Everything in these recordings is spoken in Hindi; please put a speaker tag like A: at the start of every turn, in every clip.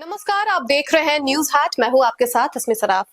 A: नमस्कार, आप देख रहे हैं न्यूज हाट। मैं हूं आपके साथ इसमें सराफ।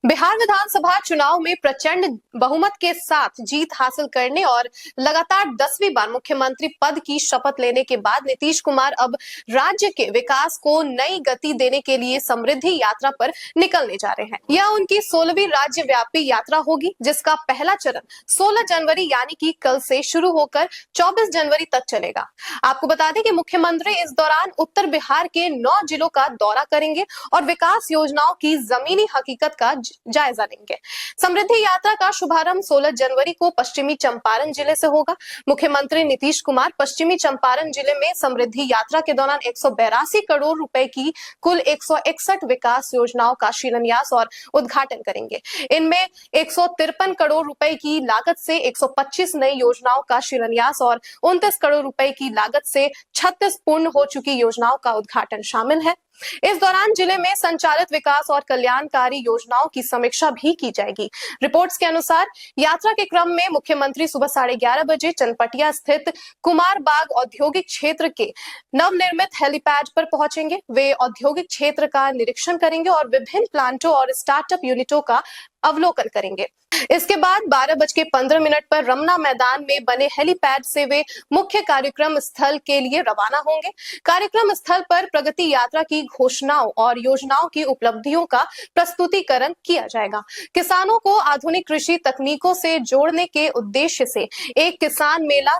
A: बिहार विधानसभा चुनाव में प्रचंड बहुमत के साथ जीत हासिल करने और लगातार 10वीं बार मुख्यमंत्री पद की शपथ लेने के बाद नीतीश कुमार अब राज्य के विकास को नई गति देने के लिए समृद्धि यात्रा पर निकलने जा रहे हैं। यह उनकी 16वीं राज्य व्यापी यात्रा होगी, जिसका पहला चरण 16 जनवरी यानी कि कल से शुरू होकर 24 जनवरी तक चलेगा। आपको बता दें कि मुख्यमंत्री इस दौरान उत्तर बिहार के 9 जिलों का दौरा करेंगे और विकास योजनाओं की जमीनी हकीकत का जायजा लेंगे। समृद्धि यात्रा का शुभारंभ 16 जनवरी को पश्चिमी चंपारण जिले से होगा। मुख्यमंत्री नीतीश कुमार पश्चिमी चंपारण जिले में समृद्धि यात्रा के दौरान 182 करोड़ रुपए की कुल 161 विकास योजनाओं का शिलान्यास और उद्घाटन करेंगे। इनमें 153 करोड़ रुपए की लागत से 125 नई योजनाओं का शिलान्यास और 29 करोड़ रुपए की लागत से 36 पूर्ण हो चुकी योजनाओं का उद्घाटन शामिल है। इस दौरान जिले में संचालित विकास और कल्याणकारी योजनाओं की समीक्षा भी की जाएगी। रिपोर्ट्स के अनुसार यात्रा के क्रम में मुख्यमंत्री सुबह 11:30 बजे चनपटिया स्थित कुमार बाग औद्योगिक क्षेत्र के नवनिर्मित हेलीपैड पर पहुंचेंगे। वे औद्योगिक क्षेत्र का निरीक्षण करेंगे और विभिन्न प्लांटों और स्टार्टअप यूनिटों का अवलोकन करेंगे। इसके बाद 12:15 पर रमना मैदान में बने हेलीपैड से वे मुख्य कार्यक्रम स्थल के लिए रवाना होंगे। कार्यक्रम स्थल पर प्रगति यात्रा की घोषणाओं और योजनाओं की उपलब्धियों का प्रस्तुतिकरण किया जाएगा। किसानों को आधुनिक कृषि तकनीकों से जोड़ने के उद्देश्य से एक किसान मेला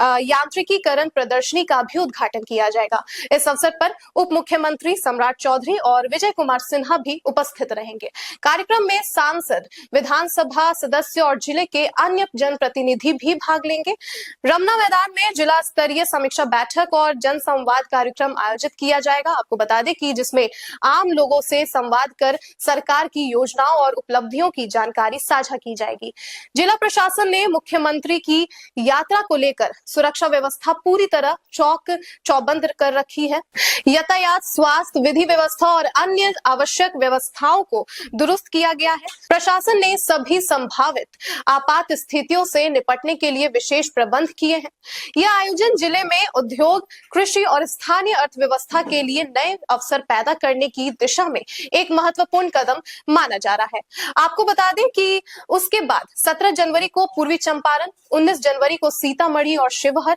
A: यांत्रिकीकरण प्रदर्शनी का भी उद्घाटन किया जाएगा। इस अवसर पर उप मुख्यमंत्री सम्राट चौधरी और विजय कुमार सिन्हा भी उपस्थित रहेंगे। कार्यक्रम में सांसद, विधानसभा सदस्य और जिले के अन्य जनप्रतिनिधि भी भाग लेंगे। रमना मैदान में जिला स्तरीय समीक्षा बैठक और जन संवाद कार्यक्रम आयोजित किया जाएगा। आपको बता दें कि जिसमें आम लोगों से संवाद कर सरकार की योजनाओं और उपलब्धियों की जानकारी साझा की जाएगी। जिला प्रशासन ने मुख्यमंत्री की यात्रा को लेकर सुरक्षा व्यवस्था पूरी तरह चौक चौबंद कर रखी है। यातायात, स्वास्थ्य, विधि व्यवस्था और अन्य आवश्यक व्यवस्थाओं को दुरुस्त किया गया है। प्रशासन ने सभी संभावित आपात स्थितियों से निपटने के लिए विशेष प्रबंध किए हैं। यह आयोजन जिले में उद्योग, कृषि और स्थानीय अर्थव्यवस्था के लिए नए अवसर पैदा करने की दिशा में एक महत्वपूर्ण कदम माना जा रहा है। आपको बता दें कि उसके बाद 17 जनवरी को पूर्वी चंपारण, 19 जनवरी को सीतामढ़ी और शिवहर,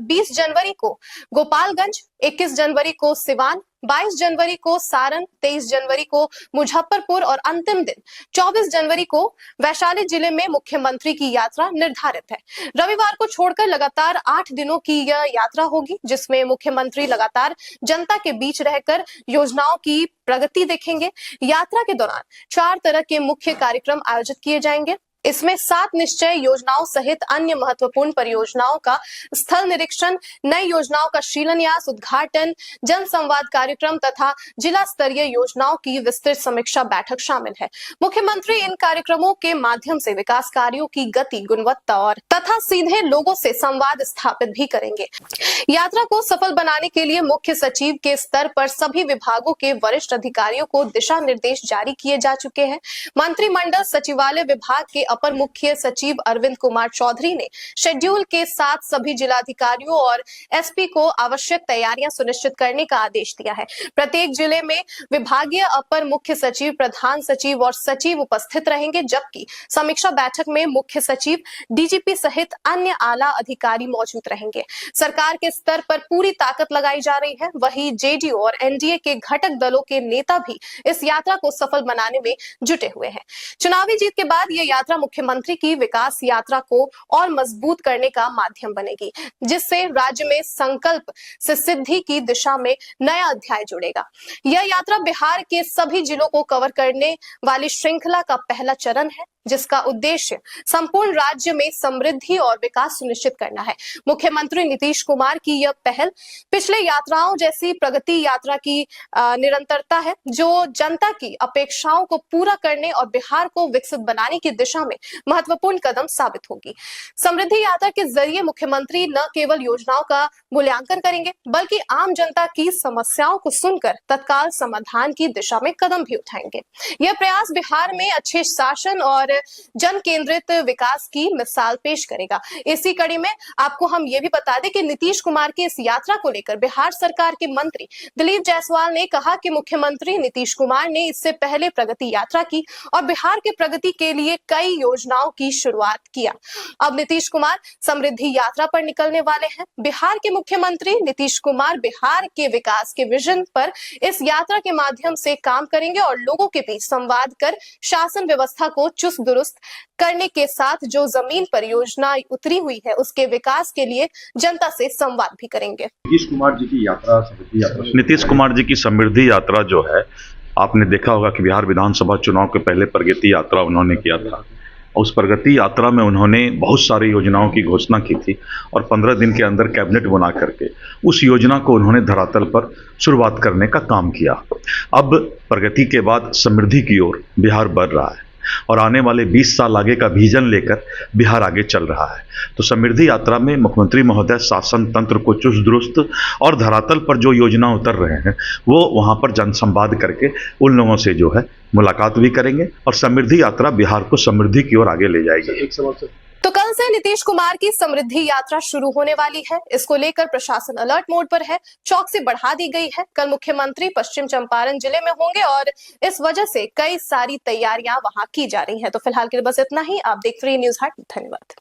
A: 20 जनवरी को गोपालगंज, 21 जनवरी को सिवान, 22 जनवरी को सारण, 23 जनवरी को मुजफ्फरपुर और अंतिम दिन 24 जनवरी को वैशाली जिले में मुख्यमंत्री की यात्रा निर्धारित है। रविवार को छोड़कर लगातार 8 दिनों की यह यात्रा होगी, जिसमें मुख्यमंत्री लगातार जनता के बीच रहकर योजनाओं की प्रगति देखेंगे। यात्रा के दौरान 4 तरह के मुख्य कार्यक्रम आयोजित किए जाएंगे। इसमें 7 निश्चय योजनाओं सहित अन्य महत्वपूर्ण परियोजनाओं का स्थल निरीक्षण, नई योजनाओं का शिलान्यास, उद्घाटन, जन संवाद कार्यक्रम तथा जिला स्तरीय योजनाओं की विस्तृत समीक्षा बैठक शामिल है। मुख्यमंत्री इन कार्यक्रमों के माध्यम से विकास कार्यों की गति, गुणवत्ता और तथा सीधे लोगों से संवाद स्थापित भी करेंगे। यात्रा को सफल बनाने के लिए मुख्य सचिव के स्तर पर सभी विभागों के वरिष्ठ अधिकारियों को दिशा निर्देश जारी किए जा चुके हैं। मंत्रिमंडल सचिवालय विभाग के अपर मुख्य सचिव अरविंद कुमार चौधरी ने शेड्यूल के साथ सभी जिलाधिकारियों और एसपी को आवश्यक तैयारियां सुनिश्चित करने का आदेश दिया है। प्रत्येक जिले में विभागीय अपर मुख्य सचिव, प्रधान सचिव और सचिव उपस्थित रहेंगे, जबकि समीक्षा बैठक में मुख्य सचिव, डीजीपी सहित अन्य आला अधिकारी मौजूद रहेंगे। सरकार के स्तर पर पूरी ताकत लगाई जा रही है। वहीं जेडीयू और एनडीए के घटक दलों के नेता भी इस यात्रा को सफल बनाने में जुटे हुए हैं। चुनावी जीत के बाद यह यात्रा मुख्यमंत्री की विकास यात्रा को और मजबूत करने का माध्यम बनेगी, जिससे राज्य में संकल्प से सिद्धि की दिशा में नया अध्याय जुड़ेगा। यह यात्रा बिहार के सभी जिलों को कवर करने वाली श्रृंखला का पहला चरण है, जिसका उद्देश्य संपूर्ण राज्य में समृद्धि और विकास सुनिश्चित करना है। मुख्यमंत्री नीतीश कुमार की यह पहल पिछले यात्राओं जैसी प्रगति यात्रा की निरंतरता है, जो जनता की अपेक्षाओं को पूरा करने और बिहार को विकसित बनाने की दिशा में में महत्वपूर्ण कदम साबित होगी। समृद्धि यात्रा के जरिए मुख्यमंत्री न केवल योजनाओं का मूल्यांकन करेंगे बल्कि आम जनता की समस्याओं को सुनकर तत्काल समाधान की दिशा में कदम भी उठाएंगे। यह प्रयास बिहार में अच्छे शासन और जन केंद्रित विकास की मिसाल पेश करेगा। इसी कड़ी में आपको हम ये भी बता दें कि नीतीश कुमार की इस यात्रा को लेकर बिहार सरकार के मंत्री दिलीप जायसवाल ने कहा कि मुख्यमंत्री नीतीश कुमार ने इससे पहले प्रगति यात्रा की और बिहार के प्रगति के लिए कई योजनाओं की शुरुआत किया। अब नीतीश कुमार समृद्धि यात्रा पर निकलने वाले हैं। बिहार के मुख्यमंत्री नीतीश कुमार बिहार के विकास के विजन पर इस यात्रा के माध्यम से काम करेंगे और लोगों के बीच संवाद कर शासन व्यवस्था को चुस्त दुरुस्त करने के साथ जो जमीन पर योजना उतरी हुई है उसके विकास के लिए जनता से संवाद भी करेंगे।
B: नीतीश कुमार जी की यात्रा, समृद्धि यात्रा,
C: नीतीश कुमार जी की समृद्धि यात्रा जो है, आपने देखा होगा कि बिहार विधानसभा चुनाव के पहले प्रगति यात्रा उन्होंने किया था। उस प्रगति यात्रा में उन्होंने बहुत सारी योजनाओं की घोषणा की थी और 15 दिन के अंदर कैबिनेट बना करके उस योजना को उन्होंने धरातल पर शुरुआत करने का काम किया। अब प्रगति के बाद समृद्धि की ओर बिहार बढ़ रहा है और आने वाले 20 साल आगे का विजन लेकर बिहार आगे चल रहा है। तो समृद्धि यात्रा में मुख्यमंत्री महोदय शासन तंत्र को चुस्त दुरुस्त और धरातल पर जो योजना उतर रहे हैं वो वहां पर जनसंवाद करके उन लोगों से जो है मुलाकात भी करेंगे और समृद्धि यात्रा बिहार को समृद्धि की ओर आगे ले जाएगी।
A: तो कल से नीतीश कुमार की समृद्धि यात्रा शुरू होने वाली है। इसको लेकर प्रशासन अलर्ट मोड पर है, चौकसी बढ़ा दी गई है। कल मुख्यमंत्री पश्चिम चंपारण जिले में होंगे और इस वजह से कई सारी तैयारियां वहां की जा रही हैं। तो फिलहाल के लिए बस इतना ही। आप देख रहे हैं न्यूज़ हाट। धन्यवाद।